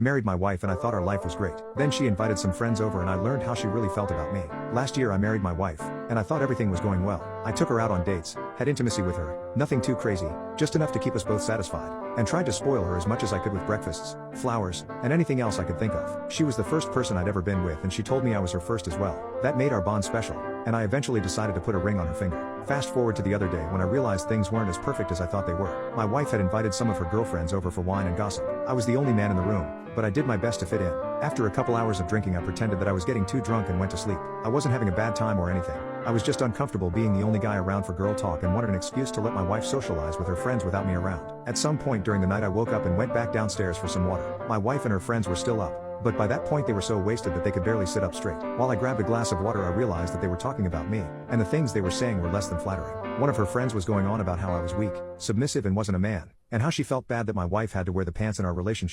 married my wife and I thought our life was great. Then she invited some friends over and I learned how she really felt about me. Last year I married my wife, and I thought everything was going well. I took her out on dates, had intimacy with her, nothing too crazy, just enough to keep us both satisfied, and tried to spoil her as much as I could with breakfasts, flowers, and anything else I could think of. She was the first person I'd ever been with and she told me I was her first as well. That made our bond special, and I eventually decided to put a ring on her finger. Fast forward to the other day when I realized things weren't as perfect as I thought they were. My wife had invited some of her girlfriends over for wine and gossip. I was the only man in the room, but I did my best to fit in. After a couple hours of drinking I pretended that I was getting too drunk and went to sleep. I wasn't having a bad time or anything. I was just uncomfortable being the only guy around for girl talk and wanted an excuse to let my wife socialize with her friends without me around. At some point during the night I woke up and went back downstairs for some water. My wife and her friends were still up, but by that point they were so wasted that they could barely sit up straight. While I grabbed a glass of water I realized that they were talking about me, and the things they were saying were less than flattering. One of her friends was going on about how I was weak, submissive and wasn't a man, and how she felt bad that my wife had to wear the pants in our relationship.